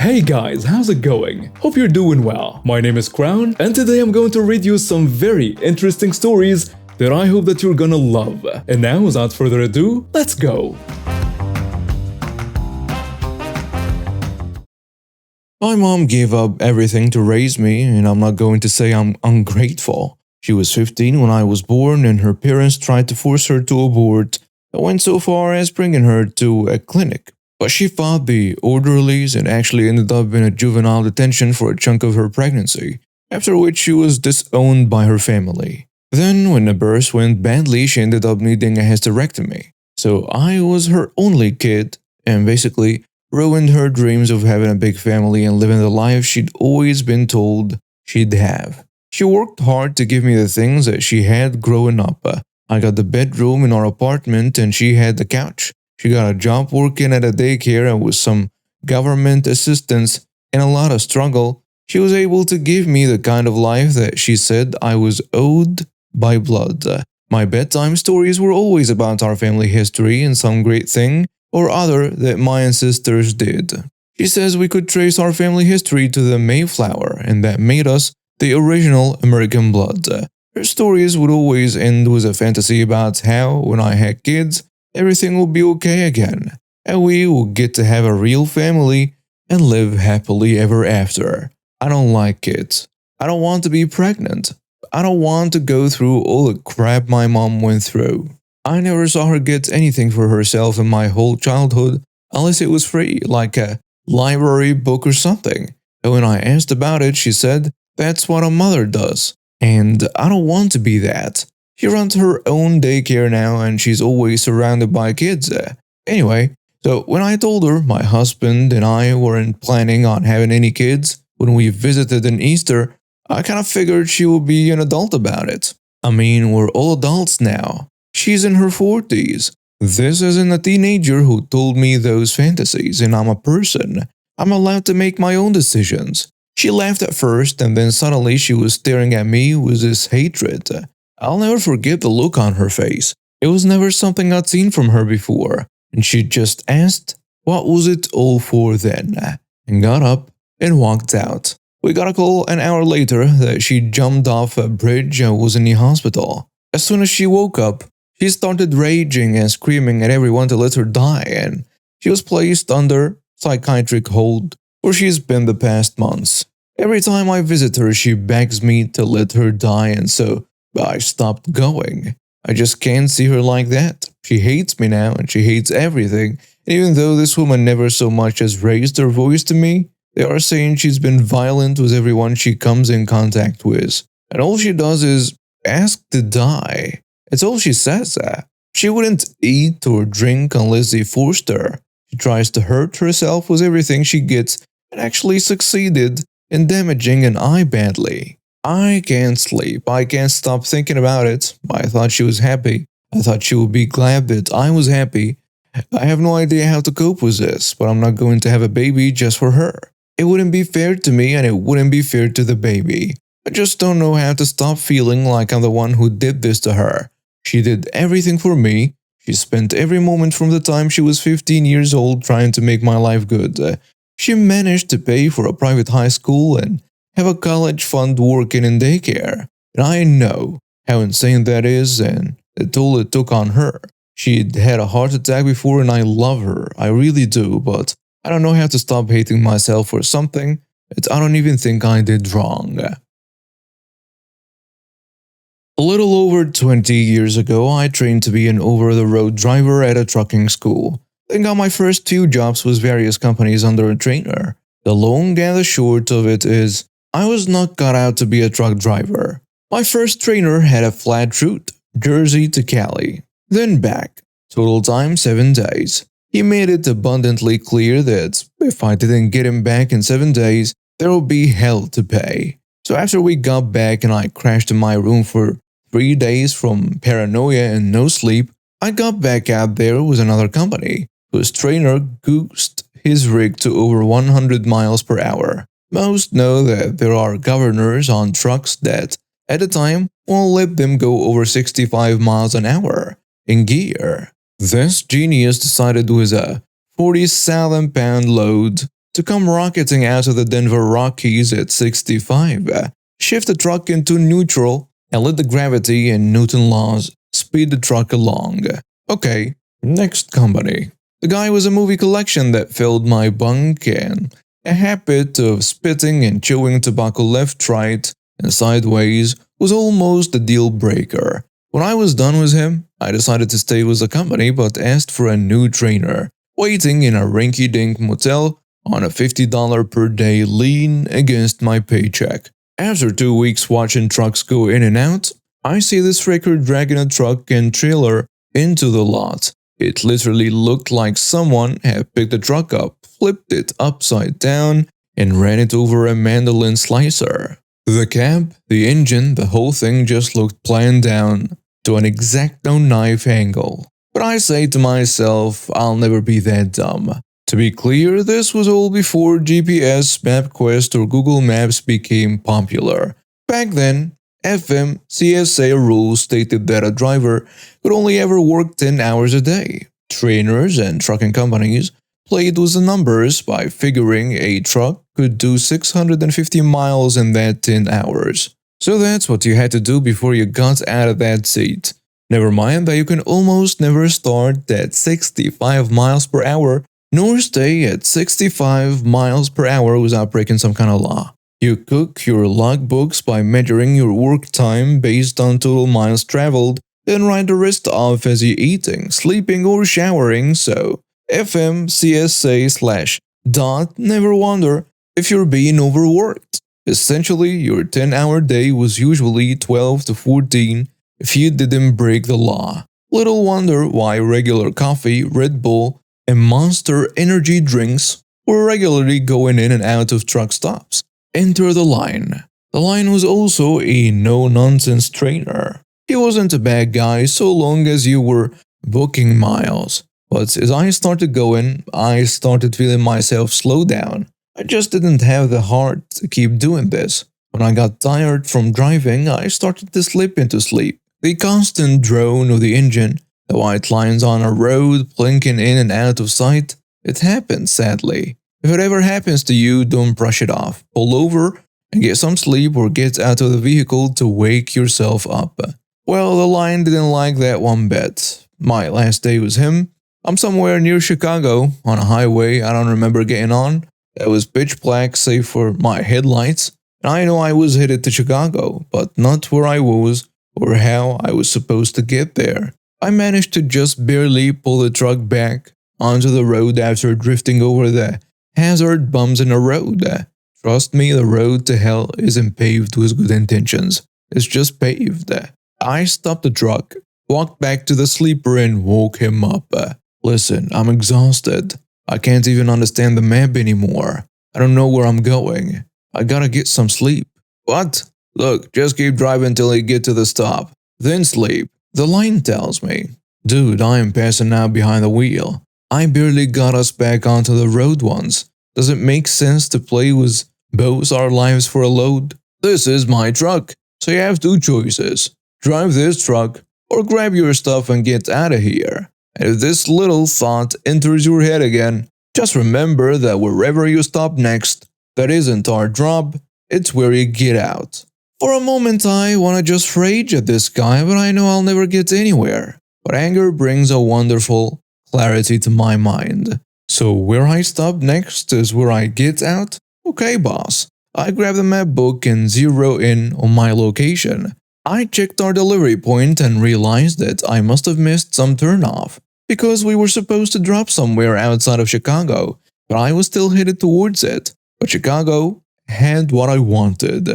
Hey guys, how's it going? Hope you're doing well. My name is Crown, and today I'm going to read you some very interesting stories that I hope that you're gonna love. And now, without further ado, let's go! My mom gave up everything to raise me, and I'm not going to say I'm ungrateful. She was 15 when I was born, and her parents tried to force her to abort. I went so far as bringing her to a clinic. But she fought the orderlies and actually ended up in a juvenile detention for a chunk of her pregnancy, after which she was disowned by her family. Then, when the birth went badly, she ended up needing a hysterectomy. So I was her only kid, and basically ruined her dreams of having a big family and living the life she'd always been told she'd have. She worked hard to give me the things that she had growing up. I got the bedroom in our apartment and she had the couch. She got a job working at a daycare, and with some government assistance and a lot of struggle, she was able to give me the kind of life that she said I was owed by blood. My bedtime stories were always about our family history and some great thing or other that my ancestors did. She says we could trace our family history to the Mayflower, and that made us the original American blood. Her stories would always end with a fantasy about how, when I had kids, everything will be okay again, and we will get to have a real family and live happily ever after. I don't like kids. I don't want to be pregnant. I don't want to go through all the crap my mom went through. I never saw her get anything for herself in my whole childhood, unless it was free, like a library book or something. And when I asked about it, she said, "That's what a mother does." And I don't want to be that. She runs her own daycare now, and she's always surrounded by kids. Anyway, so when I told her my husband and I weren't planning on having any kids when we visited in Easter, I kind of figured she would be an adult about it. I mean, we're all adults now. She's in her 40s. This isn't a teenager who told me those fantasies, and I'm a person. I'm allowed to make my own decisions. She laughed at first, and then suddenly she was staring at me with this hatred. I'll never forget the look on her face. It was never something I'd seen from her before, and she just asked, "What was it all for then?" and got up and walked out. We got a call an hour later that she jumped off a bridge and was in the hospital. As soon as she woke up, she started raging and screaming at everyone to let her die, and she was placed under psychiatric hold where she's been the past months. Every time I visit her, she begs me to let her die, and so I stopped going. I just can't see her like that. She hates me now, and she hates everything. And even though this woman never so much as raised her voice to me, they are saying she's been violent with everyone she comes in contact with. And all she does is ask to die. It's all she says. She wouldn't eat or drink unless they forced her. She tries to hurt herself with everything she gets, and actually succeeded in damaging an eye badly. I can't sleep. I can't stop thinking about it. I thought she was happy. I thought she would be glad that I was happy. I have no idea how to cope with this, but I'm not going to have a baby just for her. It wouldn't be fair to me, and it wouldn't be fair to the baby. I just don't know how to stop feeling like I'm the one who did this to her. She did everything for me. She spent every moment from the time she was 15 years old trying to make my life good. She managed to pay for a private high school and have a college fund working in daycare. And I know how insane that is and the toll it took on her. She'd had a heart attack before, and I love her. I really do, but I don't know how to stop hating myself for something that I don't even think I did wrong. A little over 20 years ago, I trained to be an over-the-road driver at a trucking school. Then got my first few jobs with various companies under a trainer. The long and the short of it is, I was not cut out to be a truck driver. My first trainer had a flat route, Jersey to Cali, then back. Total time 7 days. He made it abundantly clear that if I didn't get him back in 7 days, there would be hell to pay. So after we got back and I crashed in my room for 3 days from paranoia and no sleep, I got back out there with another company, whose trainer goosed his rig to over 100 miles per hour. Most know that there are governors on trucks that, at a time, won't let them go over 65 miles an hour in gear. This genius decided with a 40,000-pound load to come rocketing out of the Denver Rockies at 65, shift the truck into neutral, and let the gravity and Newton laws speed the truck along. Okay, next company. The guy was a movie collection that filled my bunk, and a habit of spitting and chewing tobacco left, right, and sideways was almost a deal breaker. When I was done with him, I decided to stay with the company but asked for a new trainer, waiting in a rinky-dink motel on a $50 per day lien against my paycheck. After 2 weeks watching trucks go in and out, I see this wrecker dragging a truck and trailer into the lot. It literally looked like someone had picked the truck up, flipped it upside down, and ran it over a mandolin slicer. The cab, the engine, the whole thing just looked planned down to an X-Acto knife angle. But I say to myself, I'll never be that dumb. To be clear, this was all before GPS, MapQuest, or Google Maps became popular. Back then, FMCSA rules stated that a driver could only ever work 10 hours a day. Trainers and trucking companies played with the numbers by figuring a truck could do 650 miles in that 10 hours. So that's what you had to do before you got out of that seat. Never mind that you can almost never start at 65 miles per hour, nor stay at 65 miles per hour without breaking some kind of law. You cook your logbooks by measuring your work time based on total miles traveled, then write the rest off as you're eating, sleeping, or showering, so FMCSA/DOT never wonder if you're being overworked. Essentially, your 10-hour day was usually 12 to 14 if you didn't break the law. Little wonder why regular coffee, Red Bull, and Monster energy drinks were regularly going in and out of truck stops. Enter the line. The line was also a no-nonsense trainer. He wasn't a bad guy so long as you were booking miles. But as I started going, I started feeling myself slow down. I just didn't have the heart to keep doing this. When I got tired from driving, I started to slip into sleep. The constant drone of the engine, the white lines on a road blinking in and out of sight, it happens sadly. If it ever happens to you, don't brush it off. Pull over and get some sleep or get out of the vehicle to wake yourself up. Well, the line didn't like that one bit. My last day with him, I'm somewhere near Chicago on a highway I don't remember getting on. That was pitch black save for my headlights. And I know I was headed to Chicago, but not where I was or how I was supposed to get there. I managed to just barely pull the truck back onto the road after drifting over the hazard bumps in the road. Trust me, the road to hell isn't paved with good intentions. It's just paved. I stopped the truck, walked back to the sleeper and woke him up. Listen, I'm exhausted. I can't even understand the map anymore. I don't know where I'm going. I gotta get some sleep. What? Look, just keep driving till you get to the stop. Then sleep. The line tells me. Dude, I am passing out behind the wheel. I barely got us back onto the road once. Does it make sense to play with both our lives for a load? This is my truck, so you have two choices. Drive this truck, or grab your stuff and get out of here. And if this little thought enters your head again, just remember that wherever you stop next, that isn't our drop, it's where you get out. For a moment I wanna just rage at this guy, but I know I'll never get anywhere. But anger brings a wonderful clarity to my mind. So where I stop next is where I get out? Okay, boss. I grab the map book and zero in on my location. I checked our delivery point and realized that I must have missed some turnoff, because we were supposed to drop somewhere outside of Chicago, but I was still headed towards it. But Chicago had what I wanted,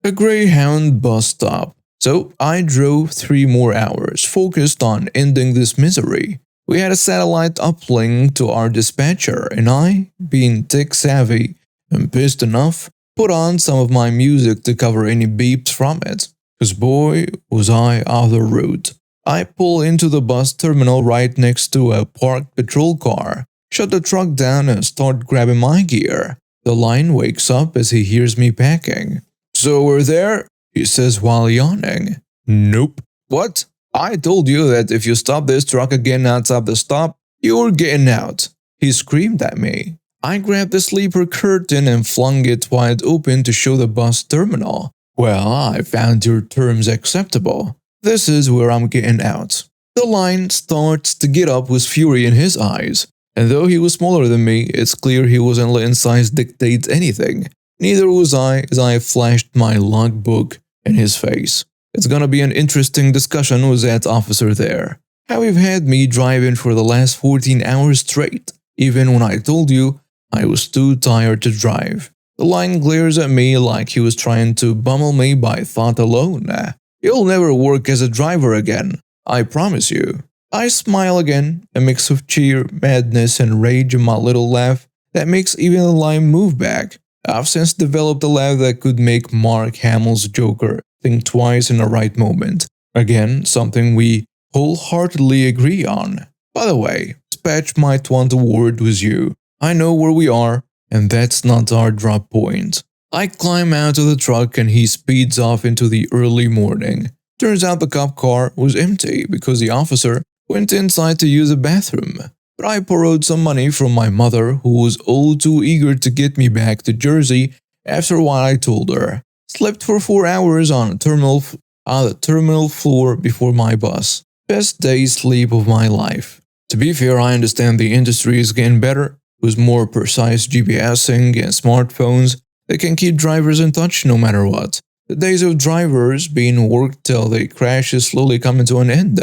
a Greyhound bus stop. So I drove 3 more hours, focused on ending this misery. We had a satellite uplink to our dispatcher, and I, being tech-savvy and pissed enough, put on some of my music to cover any beeps from it. Cause boy, was I off the route. I pull into the bus terminal right next to a parked patrol car, shut the truck down and start grabbing my gear. The line wakes up as he hears me packing. So we're there? He says while yawning. Nope. What? I told you that if you stop this truck again outside the stop, you're getting out. He screamed at me. I grabbed the sleeper curtain and flung it wide open to show the bus terminal. Well, I found your terms acceptable. This is where I'm getting out. The line starts to get up with fury in his eyes. And though he was smaller than me, it's clear he wasn't letting size dictate anything. Neither was I as I flashed my logbook in his face. It's gonna be an interesting discussion with that officer there. How you've had me driving for the last 14 hours straight, even when I told you I was too tired to drive. The line glares at me like he was trying to bummel me by thought alone. You'll never work as a driver again, I promise you. I smile again, a mix of cheer, madness, and rage in my little laugh that makes even the line move back. I've since developed a laugh that could make Mark Hamill's Joker think twice in the right moment. Again, something we wholeheartedly agree on. By the way, Dispatch might want a word with you. I know where we are, and that's not our drop point. I climb out of the truck and he speeds off into the early morning. Turns out the cop car was empty because the officer went inside to use a bathroom. But I borrowed some money from my mother, who was all too eager to get me back to Jersey after what I told her. Slept for 4 hours on the terminal floor before my bus. Best day's sleep of my life. To be fair, I understand the industry is getting better, with more precise GPSing and smartphones that can keep drivers in touch no matter what. The days of drivers being worked till they crash is slowly coming to an end,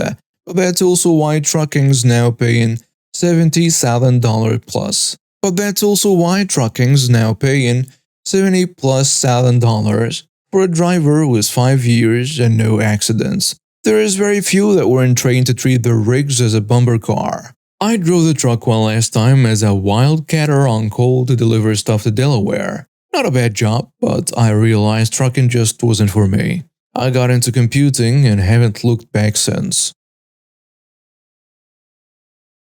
but that's also why trucking's now paying $70,000 plus. $70,000+ for a driver with 5 years and no accidents. There is very few that weren't trained to treat their rigs as a bumper car. I drove the truck one last time as a wildcatter on call to deliver stuff to Delaware. Not a bad job, but I realized trucking just wasn't for me. I got into computing and haven't looked back since.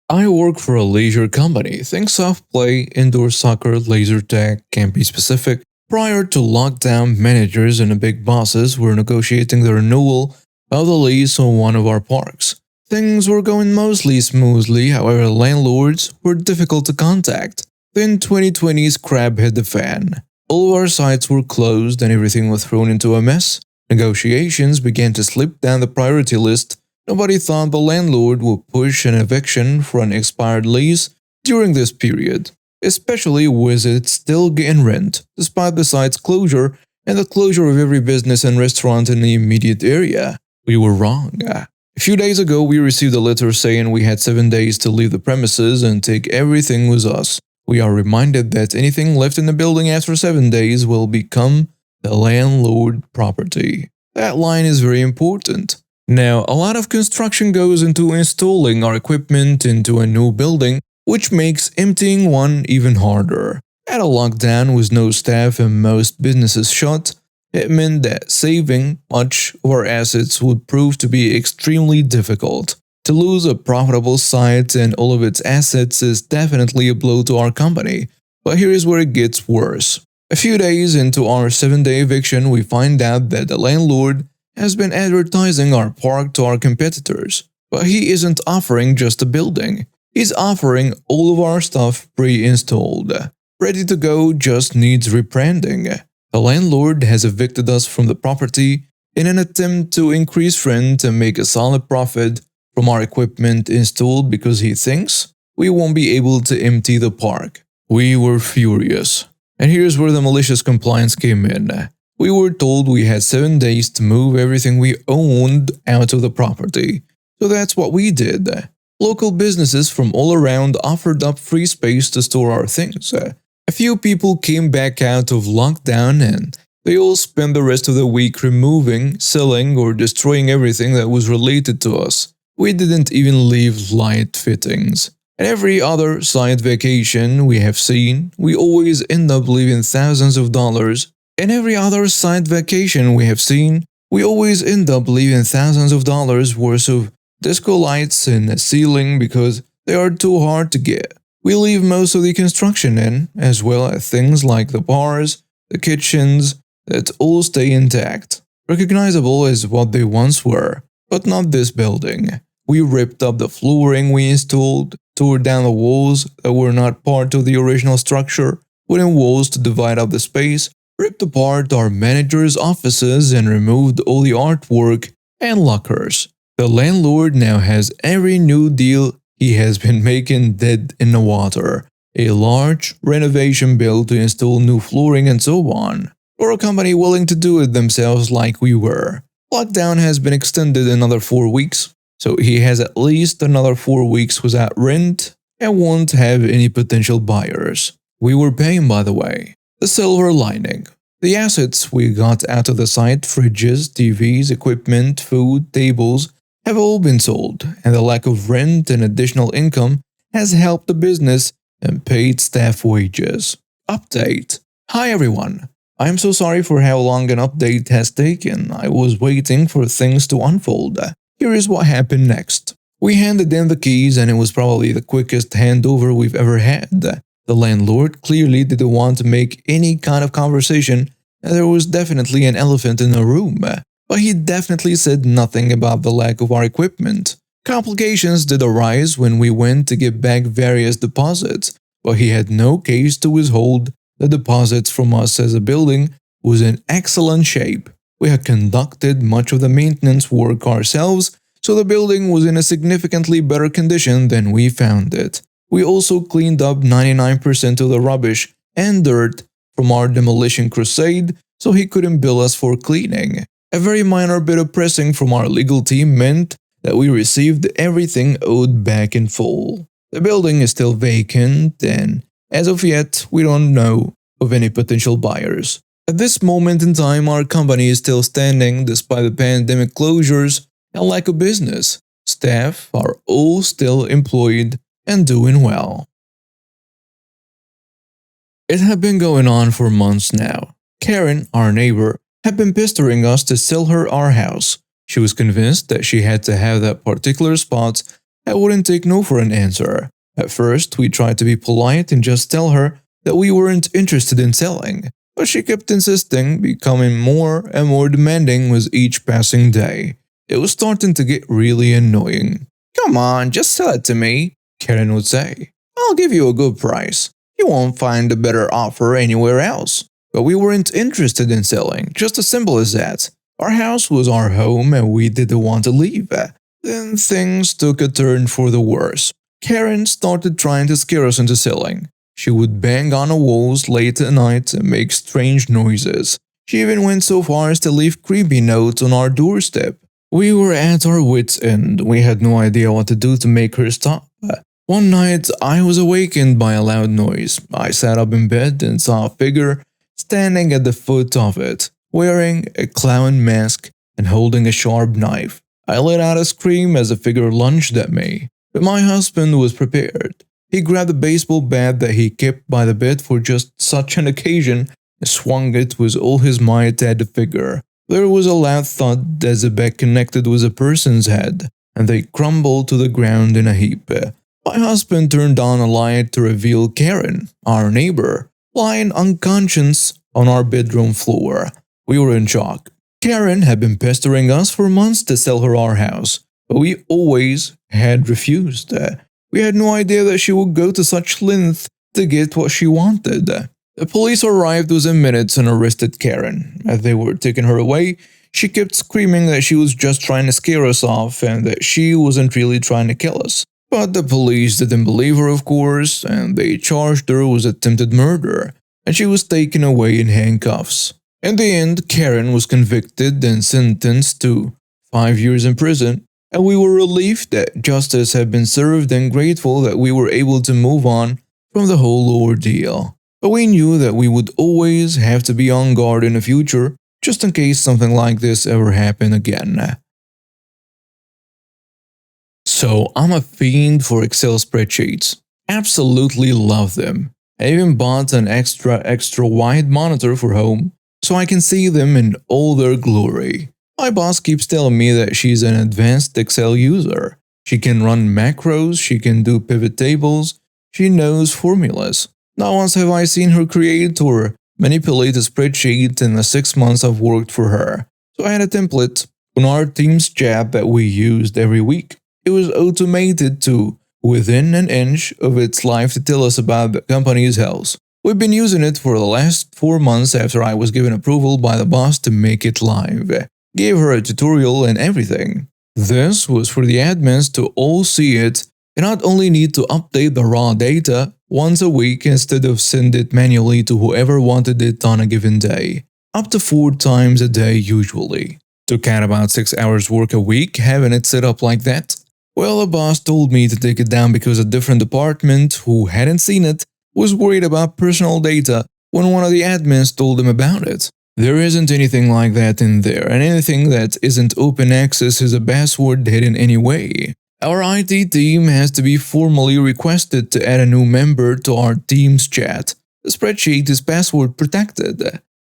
I work for a leisure company. Think soft play, indoor soccer, laser tag, can't be specific. Prior to lockdown, managers and the big bosses were negotiating the renewal of the lease on one of our parks. Things were going mostly smoothly, however landlords were difficult to contact. Then 2020's crap hit the fan. All of our sites were closed and everything was thrown into a mess. Negotiations began to slip down the priority list. Nobody thought the landlord would push an eviction for an expired lease during this period, especially with it still getting rent, despite the site's closure and the closure of every business and restaurant in the immediate area. We were wrong. A few days ago, we received a letter saying we had 7 days to leave the premises and take everything with us. We are reminded that anything left in the building after 7 days will become the landlord property. That line is very important. Now, a lot of construction goes into installing our equipment into a new building, which makes emptying one even harder. At a lockdown with no staff and most businesses shut, it meant that saving much of our assets would prove to be extremely difficult. To lose a profitable site and all of its assets is definitely a blow to our company, but here is where it gets worse. A few days into our 7-day eviction, we find out that the landlord has been advertising our park to our competitors. But he isn't offering just a building. He's offering all of our stuff pre-installed. Ready to go, just needs rebranding. The landlord has evicted us from the property in an attempt to increase rent and make a solid profit from our equipment installed because he thinks we won't be able to empty the park. We were furious. And here's where the malicious compliance came in. We were told we had 7 days to move everything we owned out of the property. So that's what we did. Local businesses from all around offered up free space to store our things. A few people came back out of lockdown and they all spent the rest of the week removing, selling, or destroying everything that was related to us. We didn't even leave light fittings. At every other side vacation we have seen, we always end up leaving thousands of dollars. In every other side vacation we have seen, we always end up leaving thousands of dollars worth of disco lights in the ceiling because they are too hard to get. We leave most of the construction in, as well as things like the bars, the kitchens, that all stay intact. Recognizable as what they once were, but not this building. We ripped up the flooring we installed, tore down the walls that were not part of the original structure, put in walls to divide up the space, ripped apart our manager's offices and removed all the artwork and lockers. The landlord now has every new deal he has been making dead in the water. A large renovation bill to install new flooring and so on. For a company willing to do it themselves like we were. Lockdown has been extended another 4 weeks, so he has at least another 4 weeks without rent and won't have any potential buyers. We were paying, by the way. The silver lining. The assets we got out of the site, fridges, TVs, equipment, food, tables, have all been sold, and the lack of rent and additional income has helped the business and paid staff wages. Update. Hi everyone. I am so sorry for how long an update has taken. I was waiting for things to unfold. Here is what happened next. We handed in the keys and it was probably the quickest handover we've ever had. The landlord clearly didn't want to make any kind of conversation, and there was definitely an elephant in the room. But he definitely said nothing about the lack of our equipment. Complications did arise when we went to get back various deposits, but he had no case to withhold the deposits from us as the building was in excellent shape. We had conducted much of the maintenance work ourselves, so the building was in a significantly better condition than we found it. We also cleaned up 99% of the rubbish and dirt from our demolition crusade, so he couldn't bill us for cleaning. A very minor bit of pressing from our legal team meant that we received everything owed back in full. The building is still vacant and, as of yet, we don't know of any potential buyers. At this moment in time, our company is still standing despite the pandemic closures and lack of business. Staff are all still employed and doing well. It had been going on for months now. Karen, our neighbor, had been pestering us to sell her our house. She was convinced that she had to have that particular spot and wouldn't take no for an answer. At first, we tried to be polite and just tell her that we weren't interested in selling, but she kept insisting, becoming more and more demanding with each passing day. It was starting to get really annoying. "Come on, just sell it to me," Karen would say. "I'll give you a good price. You won't find a better offer anywhere else." But we weren't interested in selling, just as simple as that. Our house was our home and we didn't want to leave. Then things took a turn for the worse. Karen started trying to scare us into selling. She would bang on the walls late at night and make strange noises. She even went so far as to leave creepy notes on our doorstep. We were at our wits' end. We had no idea what to do to make her stop. One night, I was awakened by a loud noise. I sat up in bed and saw a figure standing at the foot of it, wearing a clown mask and holding a sharp knife. I let out a scream as the figure lunged at me, but my husband was prepared. He grabbed a baseball bat that he kept by the bed for just such an occasion and swung it with all his might at the figure. There was a loud thud as the bat connected with a person's head, and they crumbled to the ground in a heap. My husband turned on a light to reveal Karen, our neighbor, lying unconscious on our bedroom floor. We were in shock. Karen had been pestering us for months to sell her our house, but we always had refused. We had no idea that she would go to such length to get what she wanted. The police arrived within minutes and arrested Karen. As they were taking her away, she kept screaming that she was just trying to scare us off and that she wasn't really trying to kill us. But the police didn't believe her, of course, and they charged her with attempted murder, and she was taken away in handcuffs. In the end, Karen was convicted and sentenced to 5 years in prison, and we were relieved that justice had been served and grateful that we were able to move on from the whole ordeal. But we knew that we would always have to be on guard in the future, just in case something like this ever happened again. So, I'm a fiend for Excel spreadsheets. Absolutely love them. I even bought an extra wide monitor for home, so I can see them in all their glory. My boss keeps telling me that she's an advanced Excel user. She can run macros, she can do pivot tables, she knows formulas. Not once have I seen her create or manipulate a spreadsheet in the 6 months I've worked for her. So I had a template on our Teams chat that we used every week. It was automated to within an inch of its life to tell us about the company's health. We've been using it for the last 4 months after I was given approval by the boss to make it live. Gave her a tutorial and everything. This was for the admins to all see it and not only need to update the raw data once a week instead of send it manually to whoever wanted it on a given day. Up to 4 times a day usually. Took out about 6 hours work a week having it set up like that. Well, the boss told me to take it down because a different department, who hadn't seen it, was worried about personal data when one of the admins told him about it. There isn't anything like that in there, and anything that isn't open access is a password hidden anyway. Our IT team has to be formally requested to add a new member to our team's chat. The spreadsheet is password protected.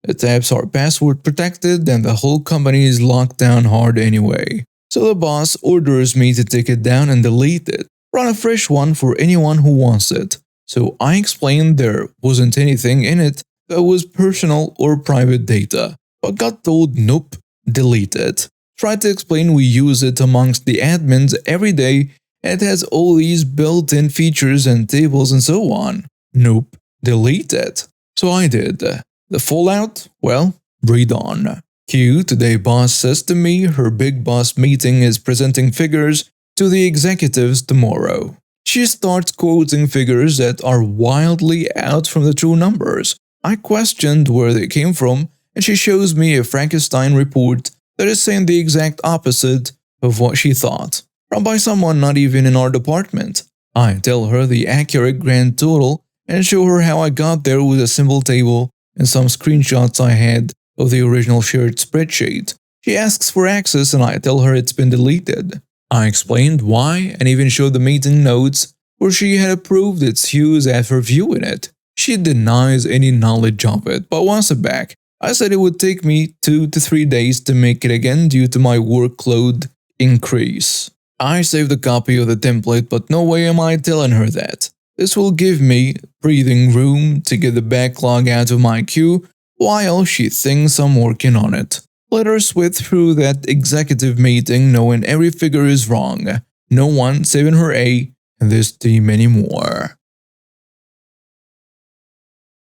The tabs are password protected and the whole company is locked down hard anyway. So the boss orders me to take it down and delete it. Run a fresh one for anyone who wants it. So I explained there wasn't anything in it that was personal or private data, but got told nope, delete it. Tried to explain we use it amongst the admins every day and it has all these built-in features and tables and so on. Nope, delete it. So I did. The fallout? Well, read on. Q, today boss says to me her big boss meeting is presenting figures to the executives tomorrow. She starts quoting figures that are wildly out from the true numbers. I questioned where they came from and she shows me a Frankenstein report that is saying the exact opposite of what she thought, from by someone not even in our department. I tell her the accurate grand total and show her how I got there with a simple table and some screenshots I had of the original shared spreadsheet. She asks for access and I tell her it's been deleted. I explained why and even showed the meeting notes where she had approved its use after viewing it. She denies any knowledge of it, but wants it back. I said it would take me 2 to 3 days to make it again due to my workload increase. I saved a copy of the template, but no way am I telling her that. This will give me breathing room to get the backlog out of my queue while she thinks I'm working on it. Let her sweat through that executive meeting knowing every figure is wrong. No one saving her A in this team anymore.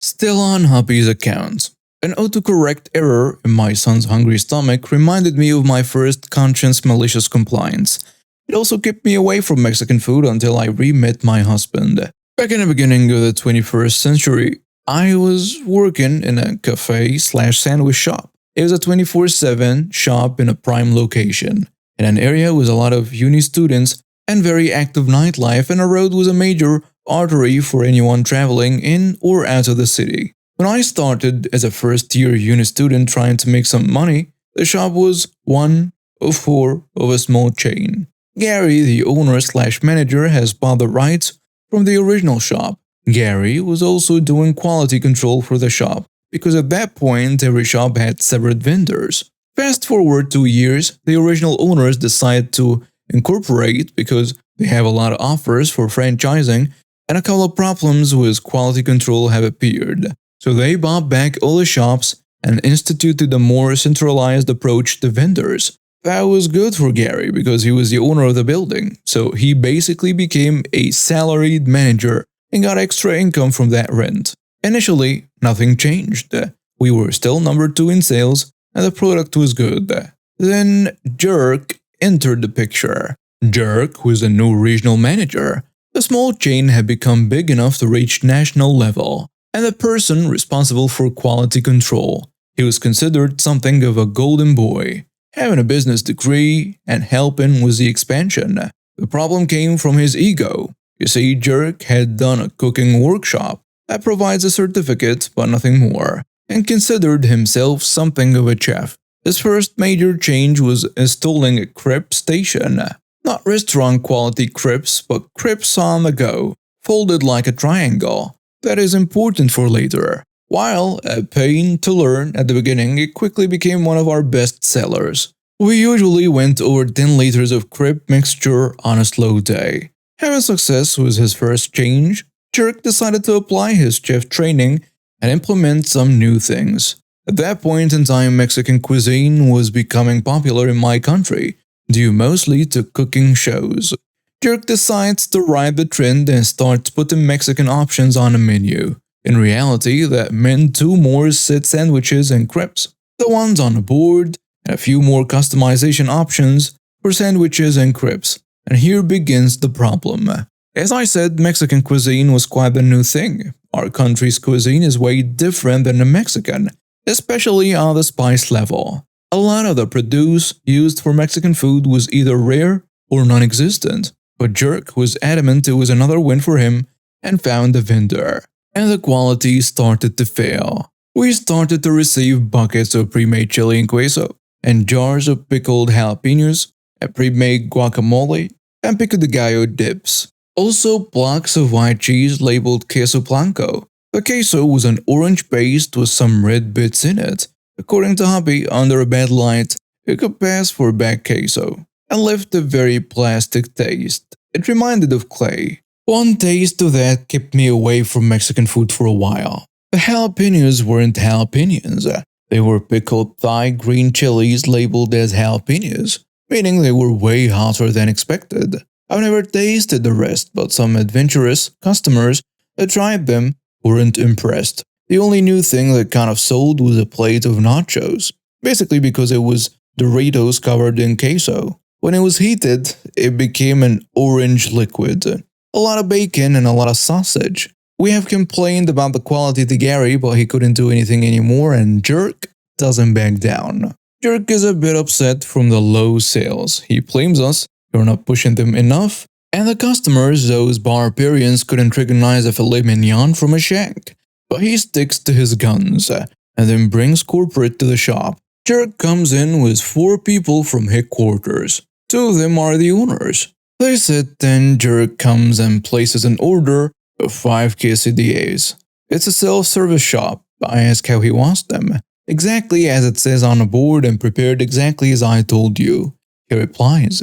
Still on hubby's account. An autocorrect error in my son's hungry stomach reminded me of my first conscious malicious compliance. It also kept me away from Mexican food until I re-met my husband. Back in the beginning of the 21st century, I was working in a cafe/sandwich shop. It was a 24/7 shop in a prime location, in an area with a lot of uni students and very active nightlife, and a road was a major artery for anyone traveling in or out of the city. When I started as a first-year uni student trying to make some money, the shop was one of 4 of a small chain. Gary, the owner/manager, has bought the rights from the original shop. Gary was also doing quality control for the shop, because at that point every shop had separate vendors. Fast forward 2 years, the original owners decided to incorporate because they have a lot of offers for franchising and a couple of problems with quality control have appeared. So they bought back all the shops and instituted a more centralized approach to vendors. That was good for Gary because he was the owner of the building, so he basically became a salaried manager and got extra income from that rent. Initially, nothing changed. We were still number 2 in sales and the product was good. Then Jerk entered the picture. Jerk was the new regional manager. The small chain had become big enough to reach national level, and the person responsible for quality control. He was considered something of a golden boy, having a business degree and helping with the expansion. The problem came from his ego. You see, Jerk had done a cooking workshop that provides a certificate but nothing more, and considered himself something of a chef. His first major change was installing a crepe station. Not restaurant quality crepes, but crepes on the go, folded like a triangle. That is important for later. While a pain to learn at the beginning, it quickly became one of our best sellers. We usually went over 10 liters of crepe mixture on a slow day. Having success was his first change, Jerk decided to apply his chef training and implement some new things. At that point in time, Mexican cuisine was becoming popular in my country, due mostly to cooking shows. Jerk decides to ride the trend and starts putting Mexican options on the menu. In reality, that meant 2 more set sandwiches and crepes. The ones on the board, and a few more customization options for sandwiches and crepes. And here begins the problem. As I said, Mexican cuisine was quite the new thing. Our country's cuisine is way different than the Mexican, especially on the spice level. A lot of the produce used for Mexican food was either rare or non-existent. But Jerk was adamant it was another win for him and found a vendor. And the quality started to fail. We started to receive buckets of pre-made chili and queso, and jars of pickled jalapenos, a pre-made guacamole, and pico de gallo dips. Also blocks of white cheese labeled queso blanco. The queso was an orange paste with some red bits in it. According to Hobby, under a bad light, it could pass for bad queso, and left a very plastic taste. It reminded of clay. One taste of that kept me away from Mexican food for a while. The jalapenos weren't jalapenos. They were pickled Thai green chilies labeled as jalapenos, meaning they were way hotter than expected. I've never tasted the rest, but some adventurous customers that tried them weren't impressed. The only new thing that kind of sold was a plate of nachos, basically because it was Doritos covered in queso. When it was heated, it became an orange liquid. A lot of bacon and a lot of sausage. We have complained about the quality to Gary, but he couldn't do anything anymore, and Jerk doesn't back down. Jerk is a bit upset from the low sales. He blames us, you're not pushing them enough, and the customers, those barbarians, couldn't recognize a filet mignon from a shank. But he sticks to his guns, and then brings corporate to the shop. Jerk comes in with 4 people from headquarters. 2 of them are the owners. They sit and Jerk comes and places an order of 5 quesadillas. It's a self-service shop. I ask how he wants them. Exactly as it says on the board and prepared exactly as I told you. He replies,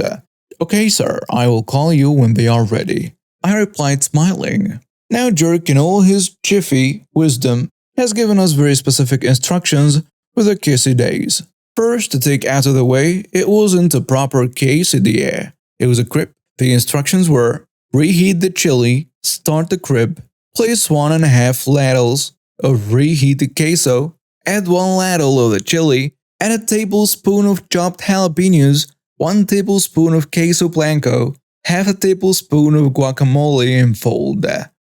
"Okay sir, I will call you when they are ready." I replied smiling. Now Jerk in all his jiffy wisdom has given us very specific instructions for the quesadillas. First, to take out of the way, it wasn't a proper quesadilla. It was a crepe. The instructions were, reheat the chili, start the crepe, place 1.5 ladles of reheated queso, add 1 ladle of the chili, add a tablespoon of chopped jalapenos, 1 tablespoon of queso blanco, half a tablespoon of guacamole, and fold.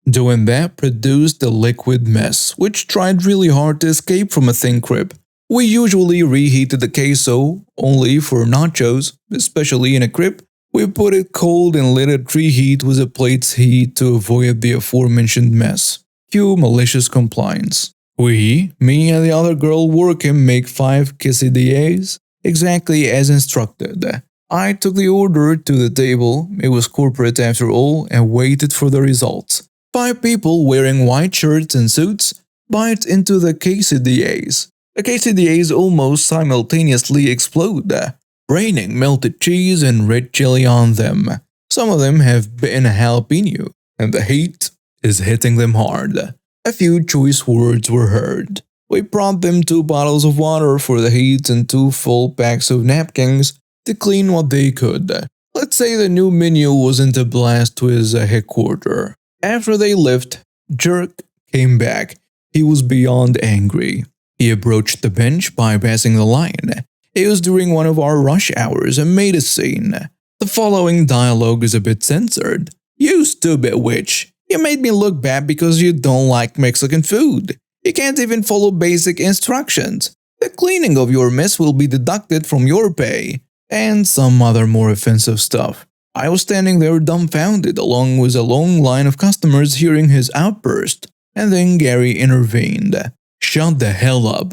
Doing that produced a liquid mess, which tried really hard to escape from a thin crepe. We usually reheated the queso only for nachos, especially in a crepe. We put it cold and let it reheat with a plate's heat to avoid the aforementioned mess. Cue malicious compliance. We, me and the other girl working, make 5 quesadillas exactly as instructed. I took the order to the table, it was corporate after all, and waited for the results. 5 people wearing white shirts and suits bite into the quesadillas. The quesadillas almost simultaneously explode, raining melted cheese and red chili on them. Some of them have bitten a jalapeno, and the heat is hitting them hard. A few choice words were heard. We brought them 2 bottles of water for the heat and 2 full packs of napkins to clean what they could. Let's say the new menu wasn't a blast to his headquarters. After they left, Jerk came back. He was beyond angry. He approached the bench by passing the line. It was during one of our rush hours and made a scene. The following dialogue is a bit censored. "You stupid witch. You made me look bad because you don't like Mexican food. You can't even follow basic instructions. The cleaning of your mess will be deducted from your pay." And some other more offensive stuff. I was standing there dumbfounded along with a long line of customers hearing his outburst. And then Gary intervened. "Shut the hell up."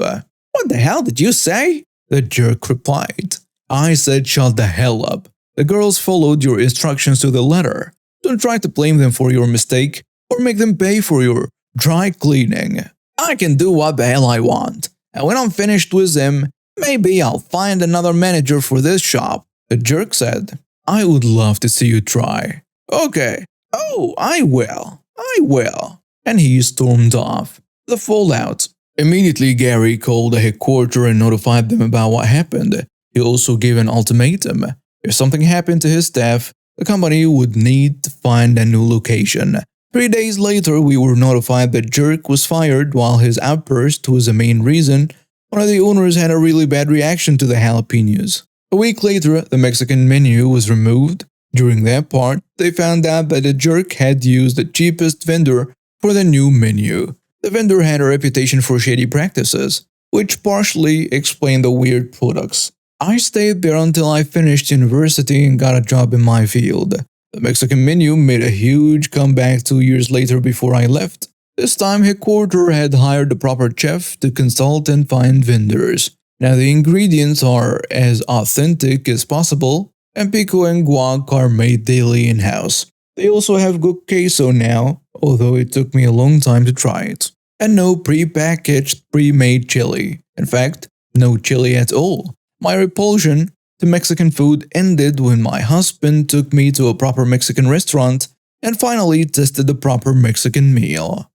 "What the hell did you say?" the Jerk replied. "I said shut the hell up. The girls followed your instructions to the letter. Don't try to blame them for your mistake or make them pay for your dry cleaning. I can do what the hell I want. And when I'm finished with them, maybe I'll find another manager for this shop," the Jerk said. "I would love to see you try." "Okay. Oh, I will. And he stormed off. The fallout. Immediately Gary called the headquarters and notified them about what happened. He also gave an ultimatum. If something happened to his staff, the company would need to find a new location. 3 days later, we were notified that Jerk was fired while his outburst was the main reason. One of the owners had a really bad reaction to the jalapenos. A week later, the Mexican menu was removed. During that part, they found out that the Jerk had used the cheapest vendor for the new menu. The vendor had a reputation for shady practices, which partially explained the weird products. I stayed there until I finished university and got a job in my field. The Mexican menu made a huge comeback 2 years later before I left. This time, headquarters had hired the proper chef to consult and find vendors. Now the ingredients are as authentic as possible, and pico and guac are made daily in-house. They also have good queso now, although it took me a long time to try it. And no pre-packaged, pre-made chili. In fact, no chili at all. My repulsion to Mexican food ended when my husband took me to a proper Mexican restaurant and finally tested the proper Mexican meal.